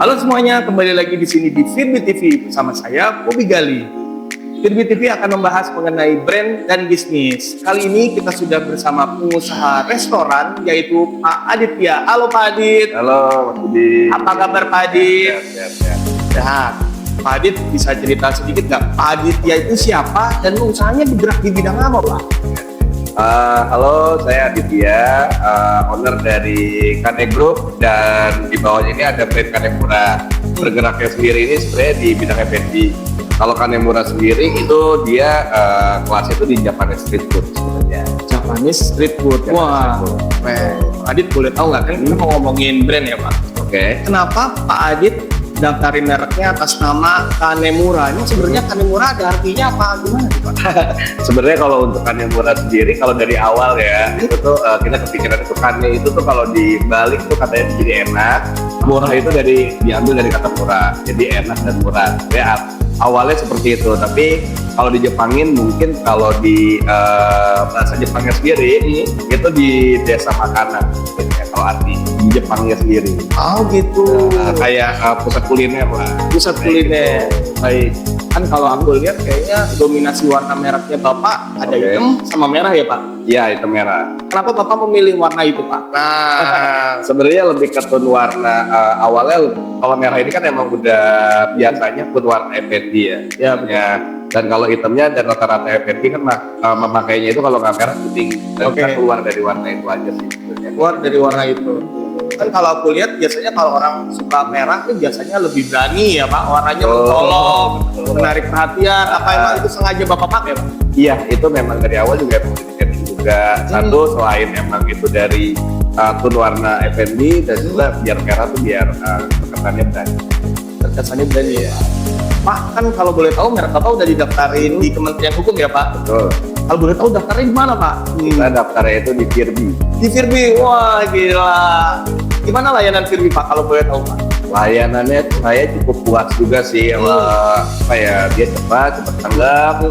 Halo semuanya, kembali lagi di sini di Firbi TV bersama saya Bobi Gali. Firbi TV akan membahas mengenai brand dan bisnis. Kali ini kita sudah bersama pengusaha restoran yaitu Pak Aditya. Halo Pak Adit. Halo Mas Budi. Apa kabar Pak Adit? Sehat. Sehat. Pak Adit bisa cerita sedikit nggak? Pak Aditya itu siapa dan usahanya bergerak di bidang apa Pak? Halo, saya Aditya, owner dari Kane Group, dan di bawahnya ini ada brand Kanemura. Bergeraknya sendiri ini sebenarnya di bidang F&B. Kalau Kanemura sendiri itu dia kelasnya itu di Japanese street food sebenarnya. Japanese street food. Wah, Pak Adit boleh tahu nggak kan kita mau ngomongin brand ya Pak? Oke. Kenapa Pak Adit daftarin mereknya atas nama Kanemura? Ini sebenarnya Kanemura ada artinya apa gimana nih, Pak? Sebenarnya kalau untuk Kanemura sendiri, kalau dari awal ya, itu tuh kita kepikiran itu Kane itu tuh kalau dibalik tuh katanya jadi enak. Murah itu diambil dari kata murah, jadi enak dan murah. Ya, awalnya seperti itu, tapi kalau di Jepangin mungkin kalau di bahasa Jepangnya sendiri itu di desa makanan ya, kalau arti di Jepangnya sendiri. Oh gitu. Kayak pusat kuliner lah. Pusat kuliner. Baik. Kan kalau aku lihat kayaknya dominasi warna mereknya Bapak ada hitam sama merah ya Pak? Iya, hitam merah. Kenapa Bapak memilih warna itu Pak? Nah, sebenarnya lebih ke tone warna awalnya. Kalau merah ini kan emang udah biasanya pun warna F&B ya. Ya. Dan kalau hitamnya dan rata-rata F&B kan memakainya itu kalau nggak merah putih. Dan kita keluar dari warna itu aja sih sebenarnya. Keluar dari warna itu. Kan kalau aku lihat biasanya kalau orang suka merah itu biasanya lebih berani ya Pak, warnanya mencolok, menarik perhatian. Apa emang itu sengaja Bapak pakai Pak? Iya, itu memang dari awal juga emang dipikirin juga. Satu, selain emang itu dari tone warna F&B, dan juga biar merah tuh biar kesannya berani. Terkesannya berani ya. Pak, kan kalau boleh tahu merek Bapak udah didaftarin di Kementerian Hukum ya Pak? Betul. Kalau boleh tahu daftarnya di mana Pak? Kita daftarnya itu di Firbi. Di Firbi, wah gila. Gimana layanan Firbi Pak kalau boleh tahu Pak? Layanannya saya cukup puas juga sih, apa ya, dia cepat tanggap,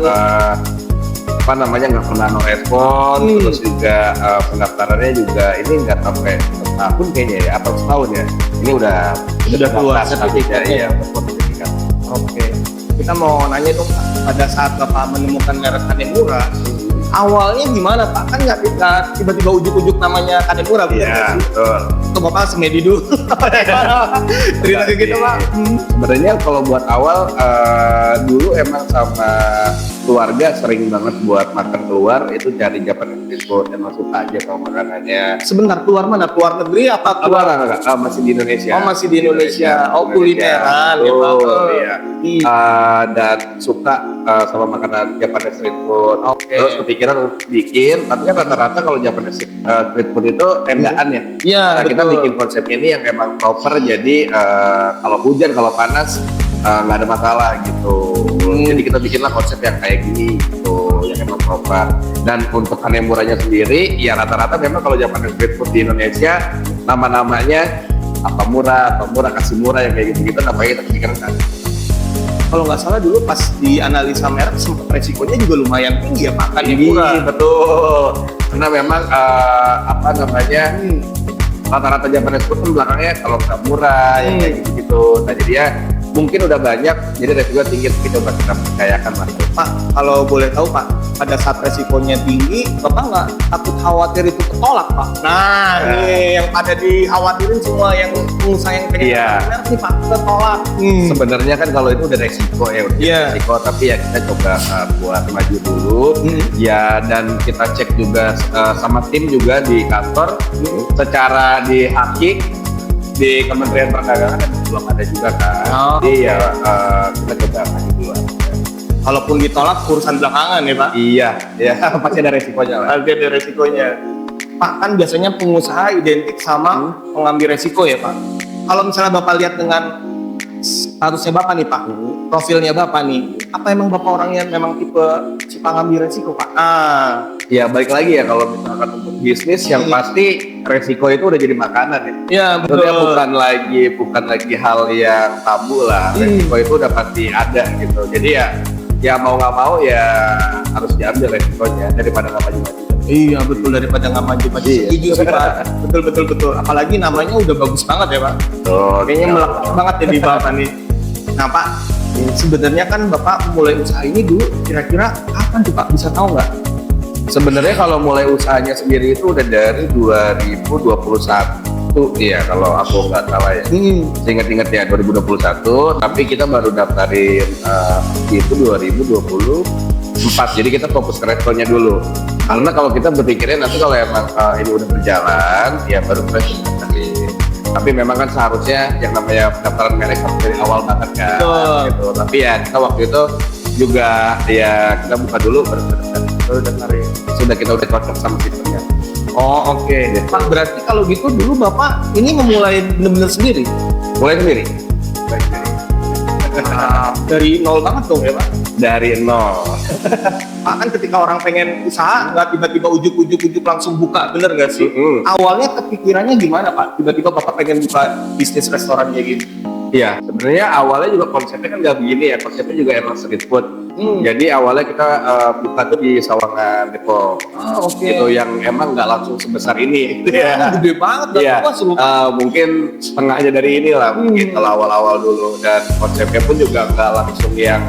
apa namanya, nggak pernah no respon, terus juga pendaftarannya juga ini nggak sampai setahun kayaknya ya, atau setahun ya, ini udah keluar sertifikatnya. Iya, sertifikat. Oke, kita mau nanya dong Pak, pada saat Bapak menemukan merek Kanemura, awalnya gimana Pak? Kan nggak tiba-tiba ujuk-ujuk namanya Kanemura, Iya, betul. Itu Bapak semedi dulu. Cerita kayak gitu Pak. Sebenarnya kalau buat awal dulu emang sama keluarga sering banget buat makan keluar itu cari Japanese street food, emang suka aja sama makanannya. Sebentar, keluar mana? Keluar negeri apa keluar? Masih di Indonesia. Oh masih di Indonesia. Oh kulineran ya Pak. Iya. Dan suka sama makanan Japanese street food. Terus kepikiran bikin, tapi kan rata-rata kalau Japanese street food itu tendaan ya. Iya. Nah, kita bikin konsep ini yang emang proper, jadi kalau hujan, kalau panas nggak ada masalah gitu. Jadi kita bikinlah konsep yang kayak gini gitu, yang emang proper. Dan untuk Kanemuranya sendiri, ya rata-rata memang kalau Japanese street food di Indonesia nama-namanya apa murah, kasih murah, yang kayak gitu-gitu namanya kita pikiran kan. Kalau nggak salah dulu pas di analisa merek sempat resikonya juga lumayan tinggi ya Pak, Kanemura. Betul. Karena memang apa namanya, rata-rata Japanese food kan belakangnya kalau nggak murah, yang kayak gitu-gitu. Nah jadi ya mungkin udah banyak, jadi resiko tinggi, tapi coba kita percayakan lah. Pak, kalau boleh tahu Pak, pada saat resikonya tinggi, Bapak nggak takut khawatir itu ketolak Pak? Nah, ini yang pada dikhawatirin semua yang pengusaha yang pengen merek nih Pak, ketolak. Sebenarnya kan kalau itu udah resiko ya, resiko, tapi ya kita coba buat maju dulu, ya, dan kita cek juga sama tim juga di kantor, secara di Hakik, di Kementerian Perdagangan belum ada juga kan. Jadi ya kita coba maju dulu. Kalaupun ditolak urusan belakangan ya Pak. Iya, ya pasti ada resikonya lah. Pasti ada resikonya. Pak, kan biasanya pengusaha identik sama mengambil resiko ya Pak. Kalau misalnya Bapak lihat dengan statusnya Bapak nih Pak, profilnya Bapak nih, apa emang Bapak orangnya memang tipe suka ngambil resiko Pak? Ya balik lagi ya, kalau misalkan untuk bisnis yang pasti resiko itu udah jadi makanan ya. Iya betul. Bukan lagi hal yang tabu lah. Resiko itu udah pasti ada gitu. Jadi ya mau nggak mau ya harus diambil resikonya daripada nggak maju-maju. Iya betul, daripada nggak maju-maju. Iya. Setuju sih Pak. Betul. Apalagi namanya udah bagus banget ya Pak. Tuh, Kayaknya melekat banget ya di Bapak nih. Nah Pak, sebenarnya kan Bapak mulai usaha ini dulu kira-kira kapan tuh Pak? Bisa tahu nggak? sebenarnya kalau mulai usahanya sendiri itu udah dari 2021 ya kalau aku nggak salah ya. Ingat-ingat ya 2021, tapi kita baru daftarin itu 2024. Jadi kita fokus ke restorannya dulu. Karena kalau kita berpikirnya nanti kalau emang ini udah berjalan, ya baru kita daftarin. Tapi memang kan seharusnya yang namanya pendaftaran manajer dari awal banget kan. Gitu. Tapi ya kita waktu itu juga ya kita buka dulu baru daftarin. Sudah kita udah cocok sama sistemnya. Oh oke. Pak berarti kalau gitu dulu Bapak ini memulai benar-benar sendiri? Mulai sendiri. Dari nol banget dong ya Pak? Dari nol. Pak kan ketika orang pengen usaha nggak tiba-tiba ujuk-ujuk langsung buka, bener nggak sih? Awalnya kepikirannya gimana Pak? Tiba-tiba Bapak pengen buka bisnis restoran kayak gitu? Iya, sebenarnya awalnya juga konsepnya kan nggak begini ya, konsepnya juga emang street food. Jadi awalnya kita buka tuh di Sawangan Depok. Oke. Gitu yang emang nggak langsung sebesar ini. Gitu ya. Gede banget. Iya. Lupa. Mungkin setengahnya dari inilah mungkin kalau awal-awal dulu, dan konsepnya pun juga nggak langsung yang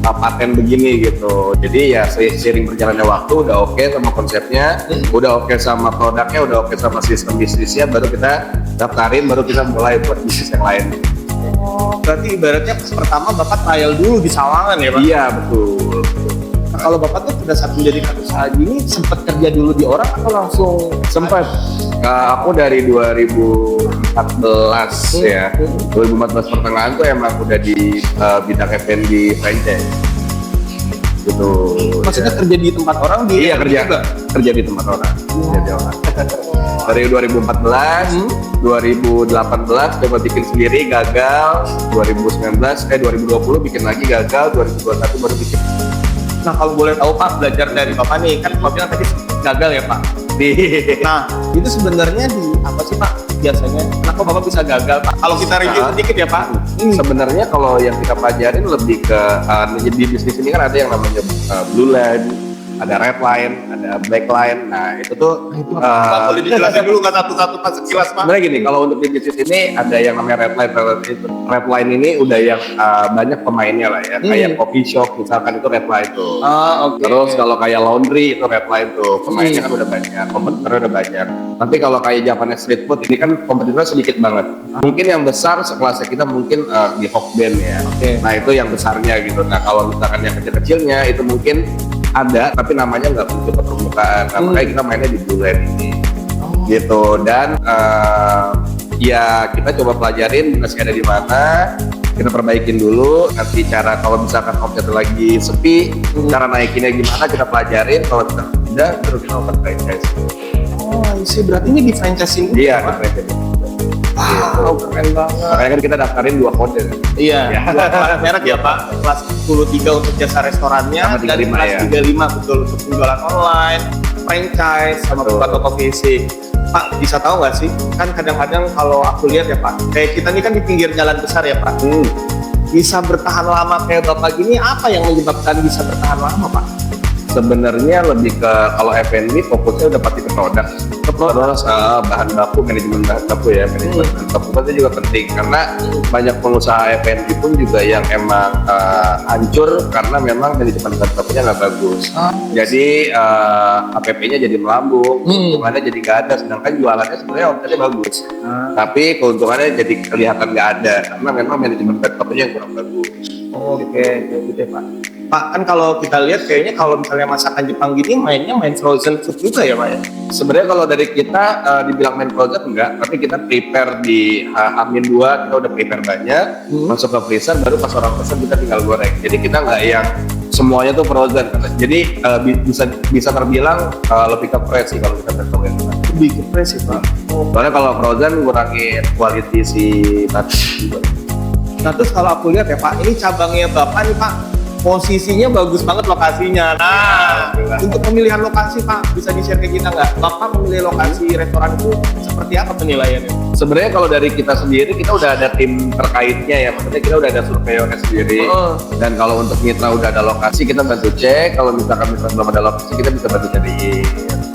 paten begini gitu. Jadi ya seiring berjalannya waktu udah oke sama konsepnya, udah oke sama produknya, udah oke sama sistem bisnisnya, baru kita daftarin, baru kita mulai buat bisnis yang lain. Oh, berarti ibaratnya pas pertama Bapak trial dulu di Sawangan ya Pak? Iya betul. Nah, kalau Bapak tuh pada saat menjadi usaha gini sempat kerja dulu di orang atau langsung? Sempat. Aku dari 2014 ya. 2014 pertengahan tuh emang udah di bidang F&B franchise. Gitu. Maksudnya ya. kerja di tempat orang? Iya kerja di tempat orang. Kerja di orang. Dari 2014, 2018 coba bikin sendiri, gagal. 2020 bikin lagi, gagal. 2021 baru bikin. Nah kalau boleh tahu Pak, belajar dari Bapak nih, kan Bapak bilang tadi gagal ya Pak? Nah itu sebenarnya di apa sih Pak biasanya? Kenapa Bapak bisa gagal Pak? Kalau kita review sedikit ya Pak. Sebenarnya kalau yang kita pelajarin lebih ke di bisnis ini kan ada yang namanya blue line, ada red line, ada black line. Nah itu tuh boleh dijelasin dulu nggak satu-satu Pak sekilas Pak? sebenarnya gini, kalau untuk di bisnis ini ada yang namanya red line. Red line ini udah yang banyak pemainnya lah ya, kayak coffee shop misalkan itu red line tuh. Terus kalau kayak laundry itu red line tuh, pemainnya kan udah banyak, kompetitornya udah banyak. Tapi kalau kayak Japanese street food ini kan kompetitornya sedikit banget. Mungkin yang besar sekelasnya kita mungkin di Hokben ya. Nah itu yang besarnya gitu. Nah kalau misalkan yang kecil-kecilnya itu mungkin ada, tapi namanya nggak muncul ke permukaan. Nah, makanya kita mainnya di blue line ini, gitu. Dan ya kita coba pelajarin minusnya ada di mana, kita perbaikin dulu. Nanti cara kalau misalkan omset lagi sepi, cara naikinnya gimana kita pelajarin. Kalau kita udah, terus kita open franchise. Oh, sih berarti ini di franchise ini? Iya, di franchise. Wow, keren banget. Makanya kan kita daftarin 2 kode. Iya, dua merek ya Pak. Kelas 43 untuk jasa restorannya, Sama dan 35 kelas ya. 35 betul untuk penjualan online, franchise, sama Betul. buka toko fisik. Pak, bisa tahu nggak sih? Kan kadang-kadang kalau aku lihat ya Pak, kayak kita ini kan di pinggir jalan besar ya Pak. Bisa bertahan lama kayak Bapak gini, apa yang menyebabkan bisa bertahan lama Pak? Sebenarnya lebih ke kalau F&B fokusnya udah pasti ke produk. Terus bahan baku, manajemen bahan baku ya, manajemen bahan baku itu juga penting karena banyak pengusaha F&B pun juga yang emang hancur karena memang manajemen bahan bakunya nggak bagus. Jadi APP-nya jadi melambung, keuntungannya jadi nggak ada, sedangkan jualannya sebenarnya omsetnya bagus. Tapi keuntungannya jadi kelihatan nggak ada karena memang manajemen bahan bakunya yang kurang bagus. Oke, gitu ya Pak. Pak, kan kalau kita lihat kayaknya kalau misalnya masakan Jepang gini main frozen food juga ya Pak ya? Sebenarnya kalau dari kita dibilang main frozen enggak, tapi kita prepare di H-2 kita udah prepare banyak, masuk ke freezer, baru pas orang pesan kita tinggal goreng. Jadi kita nggak yang semuanya tuh frozen. Jadi bisa terbilang lebih ke fresh sih kalau kita prepare. Lebih ke fresh ya Pak. Soalnya kalau frozen ngurangin quality si tadi. Nah terus kalau aku lihat ya Pak, ini cabangnya Bapak nih Pak, posisinya bagus banget lokasinya. Nah, untuk pemilihan lokasi Pak, bisa di-share ke kita nggak? Bapak memilih lokasi restoran itu seperti apa penilaiannya? Sebenarnya kalau dari kita sendiri, kita udah ada tim terkaitnya ya, maksudnya kita udah ada surveyornya sendiri. Dan kalau untuk mitra udah ada lokasi, kita bantu cek. Kalau misalkan belum ada lokasi, kita bisa bantu cari.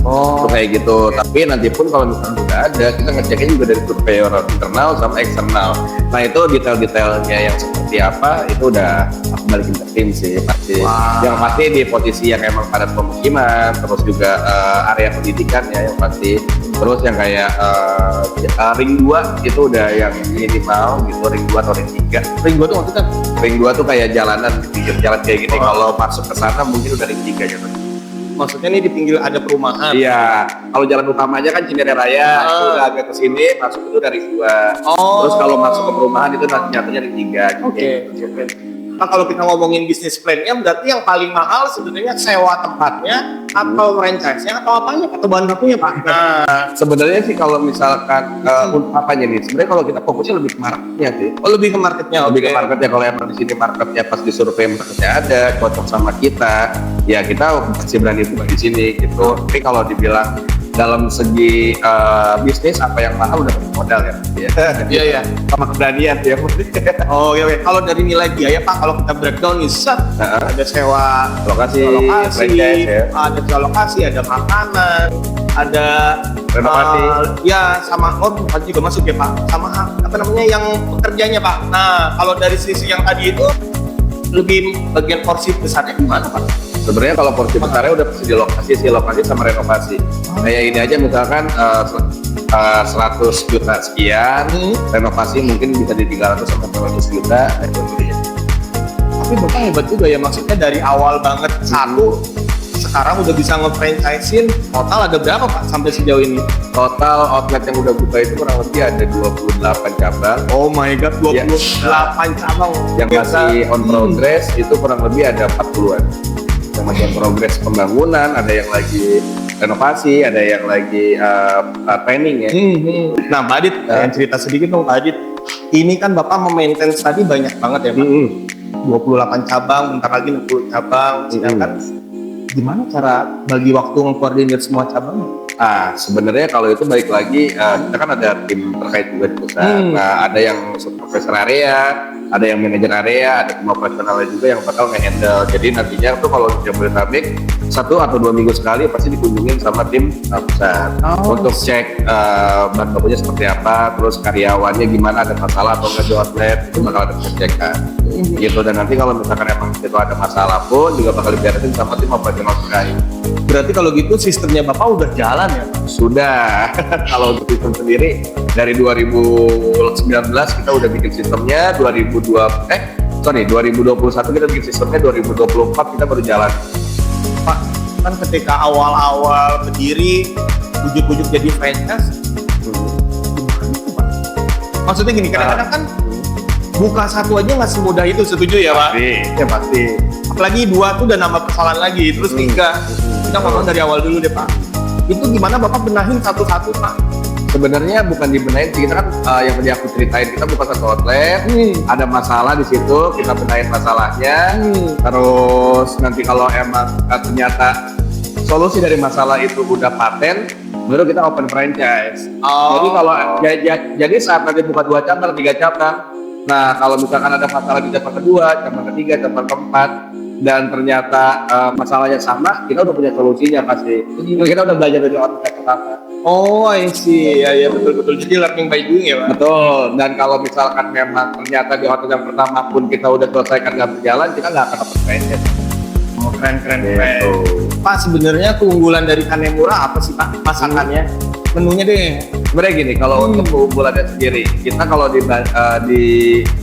Itu kayak gitu. Tapi nanti pun kalau misalnya udah ada, kita ngeceknya juga dari surveyor internal sama eksternal. Nah itu detail-detailnya yang seperti apa itu udah aku balikin ke tim sih pasti. Wow. Yang pasti di posisi yang emang padat pemukiman, terus juga area pendidikan ya yang pasti. Terus yang kayak ring 2 itu udah yang minimal gitu, ring 2 atau ring 3. Ring 2 tuh maksudnya? Ring 2 tuh kayak jalanan, pinggir jalan kayak gini. Kalau masuk ke sana mungkin udah ring 3 gitu. Maksudnya nih di pinggir ada perumahan. Iya, kalau jalan utamanya kan Cinere Raya, itu udah agak ke sini, masuk itu dari 2. Terus kalau masuk ke perumahan itu nyatanya ring 3 gitu. Oke. Nah kalau kita ngomongin bisnis plan-nya berarti yang paling mahal sebenarnya sewa tempatnya atau franchise-nya atau apanya atau bahan bakunya Pak? Nah, Sebenarnya sih kalau misalkan untuk apanya nih, sebenarnya kalau kita fokusnya lebih ke marketnya sih. lebih ke marketnya. Lebih ke oke. marketnya, kalau emang di sini marketnya pas di survei marketnya ada, cocok sama kita, ya kita pasti berani buka di sini gitu. Tapi kalau dibilang dalam segi bisnis apa yang mahal udah punya modal ya. Iya iya. Sama keberanian ya. Oh iya, iya. Kalau dari nilai biaya Pak, kalau kita breakdown nih, ada sewa Lokasi, lokasi, franchise ya. ada sewa lokasi, ada makanan, ada Renovasi. ya sama bukan juga masuk ya Pak, sama apa namanya yang pekerjanya Pak. Nah kalau dari sisi yang tadi itu lebih bagian porsi besarnya gimana Pak? Sebenarnya kalau porsi besarnya udah pasti di lokasi sama renovasi. Kayak ini aja misalkan 100 juta sekian, renovasi mungkin bisa di 300 sampai 400 juta. Tapi Bapak hebat juga ya, maksudnya dari awal banget satu, sekarang udah bisa nge-franchise-in, total ada berapa Pak sampai sejauh ini? Total outlet yang udah buka itu kurang lebih ada 28 cabang. Oh my god, 28 cabang. Yang masih on progress itu kurang lebih ada 40-an. Yang masih on progress pembangunan, ada yang lagi renovasi, ada yang lagi training ya. Nah Pak Adit, cerita sedikit dong Pak Adit. Ini kan Bapak memaintain tadi banyak banget ya Pak. 28 cabang, bentar lagi 60 cabang. Sedangkan gimana cara bagi waktu mengkoordinir semua cabang? Sebenarnya kalau itu balik lagi kita kan ada tim terkait juga di pusat. Nah, ada yang supervisor area, ada yang manajer area, ada tim operasionalnya juga yang bakal nge-handle. Jadi nantinya tuh kalau di Jabodetabek 1 atau 2 minggu sekali pasti dikunjungin sama tim pusat untuk cek bahan bakunya seperti apa, terus karyawannya gimana, ada masalah atau enggak di outlet, itu bakal ada pengecekan gitu. Dan nanti kalau misalkan emang itu ada masalah pun juga bakal diberesin sama tim operasional terkait. Berarti kalau gitu sistemnya Bapak udah jalan ya Pak? Sudah. Kalau untuk sistem sendiri dari 2019 kita udah bikin sistemnya, 2021 kita bikin sistemnya, 2024 kita baru jalan. Pak, kan ketika awal-awal berdiri, ujuk-ujuk jadi franchise, gimana tuh Pak? Maksudnya gini, kadang-kadang kan buka satu aja nggak semudah itu, setuju ya Pak? Ya pasti. Apalagi 2 tuh udah nambah persoalan lagi, terus 3. Kita ngomong dari awal dulu deh Pak. Itu gimana Bapak benahin satu-satu Pak? Sebenarnya bukan dibenahin sih, kita kan yang tadi aku ceritain, kita buka satu outlet, ada masalah di situ, kita benahin masalahnya, terus nanti kalau emang ternyata solusi dari masalah itu udah paten, baru kita open franchise. Jadi kalau jadi saat nanti buka 2 cabang, 3 cabang, nah kalau misalkan ada masalah di cabang kedua, cabang ketiga, cabang keempat, dan ternyata masalahnya sama, kita udah punya solusinya pasti. Kita udah belajar dari outlet pertama. Oh, I see. Ya betul-betul. Jadi learning by doing ya Pak? Betul. Dan kalau misalkan memang ternyata di hotel yang pertama pun kita udah selesaikan nggak berjalan, kita nggak akan dapat franchise. Oh, keren. Gitu. Pak, sebenarnya keunggulan dari Kanemura apa sih Pak masakannya? Menunya deh. Sebenarnya gini, kalau untuk keunggulannya sendiri, kita kalau di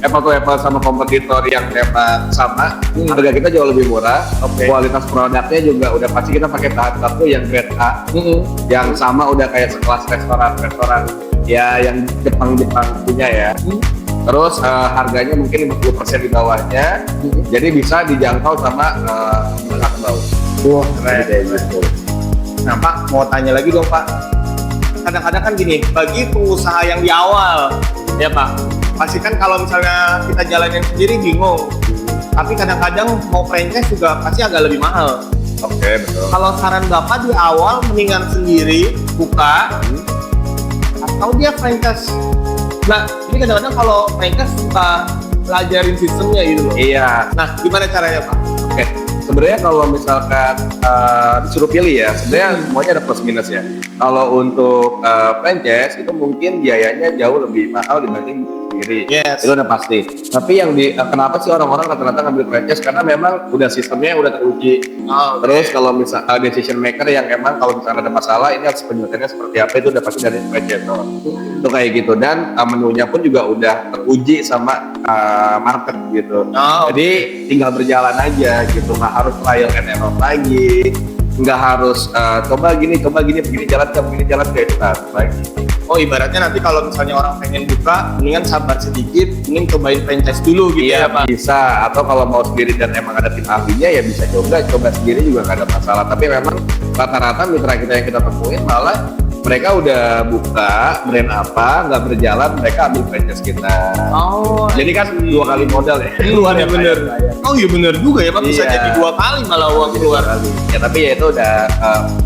apple to apple sama kompetitor yang memang sama, harga kita jauh lebih murah. Kualitas produknya juga udah pasti kita pakai bahan baku yang grade A, yang sama udah kayak sekelas restoran ya yang Jepang punya ya. Terus harganya mungkin 50% di bawahnya, jadi bisa dijangkau sama anak bawah. Wah, keren. Gitu. Nah Pak, mau tanya lagi dong Pak. Kadang-kadang kan gini, bagi pengusaha yang di awal, ya Pak, pasti kan kalau misalnya kita jalanin sendiri bingung. Tapi kadang-kadang mau franchise juga pasti agak lebih mahal. Oke, betul. Kalau saran Bapak di awal mendingan sendiri buka atau dia franchise. Nah, ini kadang-kadang kalau franchise suka pelajarin sistemnya gitu loh. Iya. Nah, gimana caranya Pak? Oke. Sebenarnya kalau misalkan disuruh pilih ya, sebenarnya semuanya ada plus minus ya. Kalau untuk franchise itu mungkin biayanya jauh lebih mahal dibanding sendiri. Yes. Itu udah pasti. Tapi yang kenapa sih orang-orang rata-rata ngambil franchise, karena memang udah sistemnya udah teruji. Oh, Terus kalau misal decision maker yang emang kalau misalnya ada masalah ini harus penyelesaiannya seperti apa, itu udah pasti dari franchise. Itu kayak gitu, dan menunya pun juga udah teruji sama market gitu. Oh, Jadi tinggal berjalan aja gitu, nggak harus trial and error lagi, nggak harus coba gini begini jalan kayak itu lagi. Oh, ibaratnya nanti kalau misalnya orang pengen buka, mendingan sabar sedikit, mending cobain franchise dulu gitu Iya ya Pak. bisa, atau kalau mau sendiri dan emang ada tim ahlinya ya bisa coba sendiri juga nggak ada masalah. Tapi memang rata-rata mitra kita yang kita temuin malah mereka udah buka brand apa nggak berjalan, mereka ambil franchise kita. Oh, Jadi kan 2 kali modal ya. keluar ya bener. Oh iya bener juga ya Pak, bisa Iya. jadi 2 kali malah uang keluar. Ya tapi ya itu udah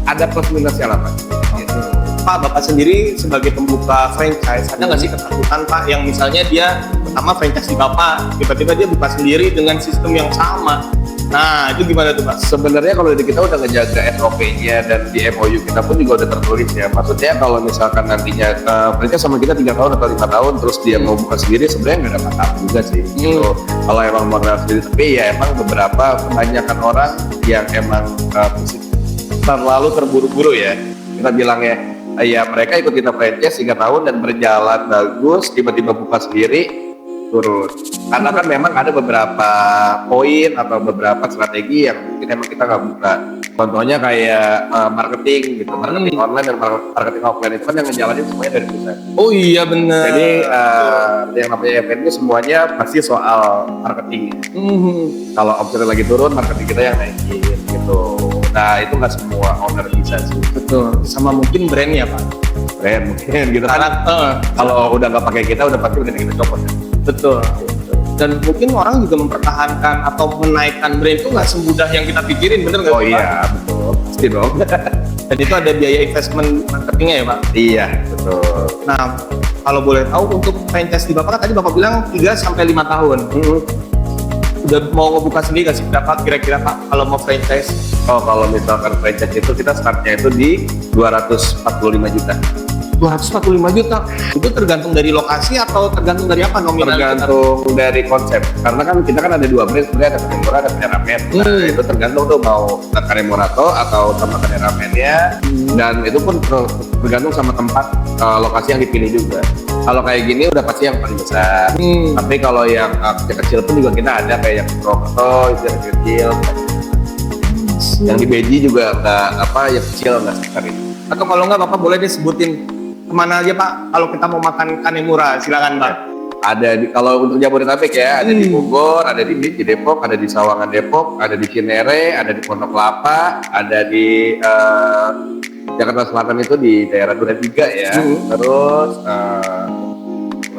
ada plus minusnya lah Pak. Gitu. Pak, Bapak sendiri sebagai pembuka franchise, ada nggak sih ketakutan Pak yang misalnya dia pertama franchise di Bapak, tiba-tiba dia buka sendiri dengan sistem yang sama. Nah, itu gimana tuh Pak? Sebenarnya kalau di kita udah ngejaga SOP-nya dan di MOU kita pun juga udah tertulis ya. Maksudnya kalau misalkan nantinya franchise sama kita 3 tahun atau 5 tahun terus dia mau buka sendiri, sebenarnya nggak ada masalah juga sih. Gitu. Kalau emang mau buka sendiri, tapi ya emang beberapa kebanyakan orang yang emang terlalu terburu-buru ya. Kita bilangnya ya mereka ikut kita franchise 3 tahun dan berjalan bagus, tiba-tiba buka sendiri turun. Karena kan memang ada beberapa poin atau beberapa strategi yang mungkin emang kita nggak buka. Contohnya kayak marketing gitu, marketing online dan marketing offline itu kan yang ngejalanin semuanya dari pusat. Oh iya bener. Jadi yang namanya event itu semuanya pasti soal marketing. Kalau omset lagi turun, marketing kita yang naikin gitu. Nah itu nggak semua owner bisa sih. Betul. Sama mungkin brandnya Pak. Brand mungkin gitu kan. Karena Kalau udah nggak pakai kita, udah pasti udah kita copot. betul. Dan mungkin orang juga mempertahankan atau menaikkan brand itu nggak semudah yang kita pikirin, bener nggak? Oh Pak? iya betul, pasti dong. Dan itu ada biaya investment marketingnya ya Pak. Iya betul. Nah, kalau boleh tahu untuk franchise di Bapak kan tadi Bapak bilang 3 sampai 5 tahun. Udah mau ngebuka sendiri nggak sih berapa kira-kira Pak kalau mau franchise? Oh kalau misalkan franchise itu kita startnya itu di 245 juta. 245 juta. Itu tergantung dari lokasi atau tergantung dari apa nominal? Tergantung dari konsep. Karena kan kita kan ada 2 brand, sebenarnya ada Kanemura, ada Kaneramen. Nah itu tergantung tuh mau Kanemurato atau sama Kaneramennya. Dan itu pun tergantung sama tempat lokasi yang dipilih juga. Kalau kayak gini udah pasti yang paling besar. Tapi kalau yang kecil-kecil pun juga kita ada kayak yang Purwokerto itu yang kecil. Yang di Beji juga nggak yang kecil nggak sebesar itu. Atau kalau nggak Bapak boleh disebutin kemana aja Pak kalau kita mau makan Kanemura, silakan Pak. Ada kalau untuk Jabodetabek ya, ada di Bogor, ada di Depok, ada di Sawangan Depok, ada di Cinere, ada di Pondok Kelapa, ada di Jakarta Selatan itu di daerah Duren 3 ya. Terus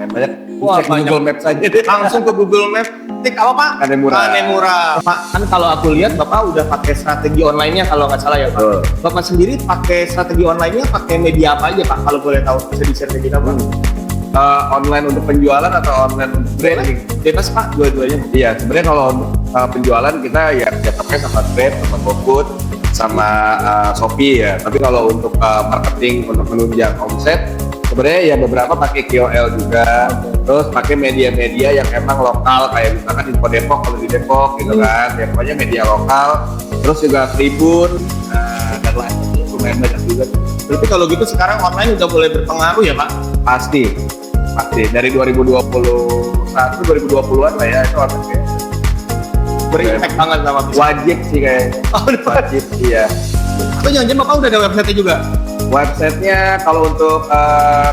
banyak. Wah, Cek banyak. Google Maps aja deh. Langsung ke Google Map, tik apa Pak? Kanemura. Kanemura. Pak, kan kalau aku lihat Bapak udah pakai strategi online-nya kalau nggak salah ya Pak. Betul. Bapak sendiri pakai strategi online-nya pakai media apa aja Pak? Kalau boleh tahu bisa di-share ke kita Pak. Online untuk penjualan atau online untuk branding? Bebas Pak, dua-duanya. Iya, sebenarnya kalau penjualan kita ya pakai sama Grab, sama GoFood, sama Shopee ya. Tapi kalau untuk marketing untuk menunjang omset, sebenarnya ya beberapa pakai KOL juga. Terus pakai media-media yang emang lokal kayak misalkan Info Depok kalau di Depok gitu kan. Ya pokoknya media lokal. Terus juga Tribun dan lain-lain lumayan banyak juga. Berarti kalau gitu sekarang online udah mulai berpengaruh ya Pak? Pasti dari 2021 2020-an lah ya itu orangnya Berimpact banget sama bisnis. wajib sih kayaknya. Oh, udah. Wajib iya. Atau jangan-jangan Bapak udah ada website-nya juga? Websitenya kalau untuk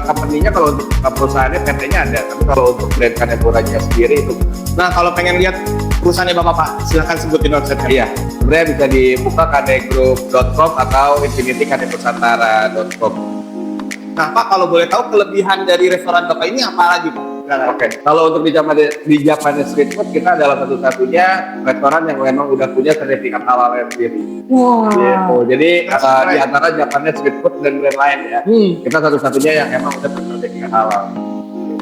company-nya, kalau untuk perusahaannya PT-nya ada, tapi kalau untuk brand Kanemuranya sendiri itu Nah, kalau pengen lihat perusahaannya Bapak Pak, silahkan sebutin website-nya. iya sebenarnya bisa dibuka kanegroup.com atau infinitykanepusantara.com. Nah Pak, kalau boleh tahu kelebihan dari restoran Bapak ini apa lagi Pak? Oke, kalau untuk di Japanese Street Food kita adalah satu-satunya restoran yang memang udah punya sertifikat halalnya sendiri. Wah. Gitu. Jadi di antara Japanese Street Food dan brand lain ya, kita satu-satunya yang emang udah bersertifikat halal.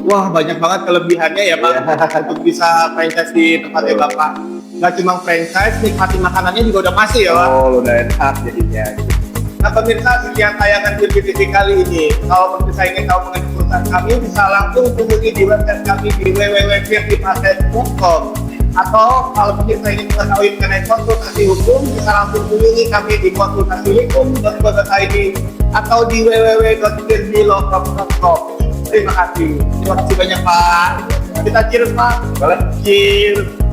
Wah, banyak banget kelebihannya ya Pak untuk bisa franchise di tempatnya Bapak. nggak cuma franchise, nikmati makanannya juga udah pasti ya Pak. Oh, udah enak jadinya. Nah pemirsa, sekian tayangan Virgi TV kali ini. Kalau pemirsa ingin tahu mengenai perusahaan kami, bisa langsung kunjungi di website kami di www.virgipatent.com. Atau kalau pemirsa ingin mengetahui mengenai konsultasi hukum, bisa langsung kunjungi kami di konsultasihukum.co.id atau di www.virgilawfirm.com. Terima kasih banyak Pak. Kita cheers Pak. Boleh? Cheers.